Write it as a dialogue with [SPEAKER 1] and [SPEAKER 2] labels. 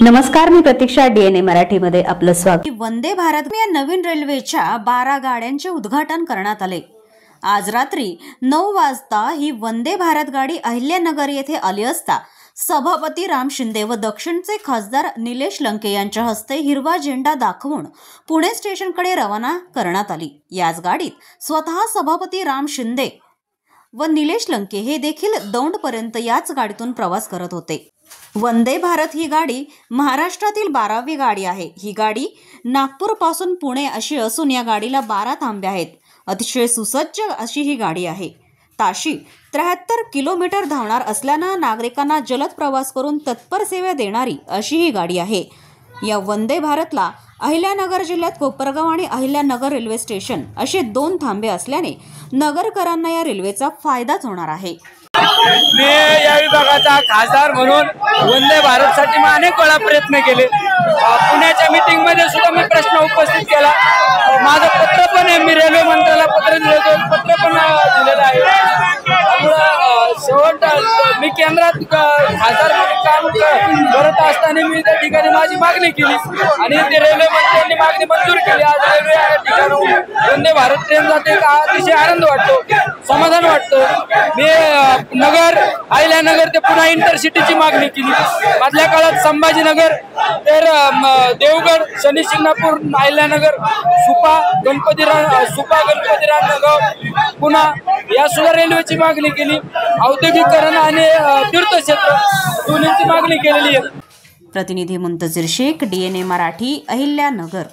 [SPEAKER 1] नमस्कार, मी प्रतीक्षा. डीएनए मराठीमध्ये आपलं स्वागत.
[SPEAKER 2] वंदे भारत या नवीन रेल्वेच्या 12 गाड्यांचे उद्घाटन करण्यात आले. आज रात्री 9 वाजता ही वंदे भारत गाडी अहिल्यानगर येथे आली असता सभापती राम शिंदे व दक्षिणचे खासदार निलेश लंके यांच्या हस्ते हिरवा झेंडा दाखवून पुणे स्टेशनकडे रवाना करण्यात आली. याच गाडीत स्वतः सभापती राम शिंदे व निलेश लंके हे देखील दौंडपर्यंत याच गाडीतून प्रवास करत होते. वंदे भारत ही गाडी महाराष्ट्रातील 12वी गाडी आहे. ही गाडी नागपूर पासून पुणे अशी असून या गाडीला 12 थांबे आहेत. अतिशय सुसज्ज अशी ही गाडी आहे. ताशी 73 किलोमीटर धावणार असल्यानं नागरिकांना जलद प्रवास करून तत्पर सेवा देणारी अशी ही गाडी आहे. या वंदे भारतला अहिल्यानगर जिल्ह्यात कोपरगाव आणि अहिल्यानगर रेल्वे स्टेशन असे 2 थांबे असल्याने नगरकरांना या रेल्वेचा फायदाच होणार आहे.
[SPEAKER 3] मी या विभागाचा खासदार म्हणून वंदे भारतसाठी अनेक वेळा प्रयत्न केले. पुण्याच्या मीटिंग मध्ये सुद्धा मी प्रश्न उपस्थित केला. माझं पत्र पण आहे, मी रेल्वे मंत्र्याला पत्र दिलेलं आहे. शेवट मी केंद्रात खासदार म्हणून काम करत असताना मी त्या ठिकाणी माझी मागणी केली आणि ते रेल्वे मंत्र्यांनी मागणी मंजूर केली. आज रेल्वे या ठिकाणी वंदे भारत ट्रेन जाते, अतिशय आनंद वाटतो, समाधान वाटतं. मी नगर अहिल्यानगर ते पुन्हा इंटरसिटीची मागणी केली. मधल्या काळात संभाजीनगर तर देवगड, शनी शिंगणापूर, अहिल्यानगर, सुपा गणपतीराम नगर पुन्हा या सुद्धा रेल्वेची मागणी केली. औद्योगिकरण आणि तीर्थक्षेत्र दोन्हीची मागणी केलेली आहे.
[SPEAKER 2] प्रतिनिधी मुंतजीर शेख, डीएनए मराठी, अहिल्यानगर.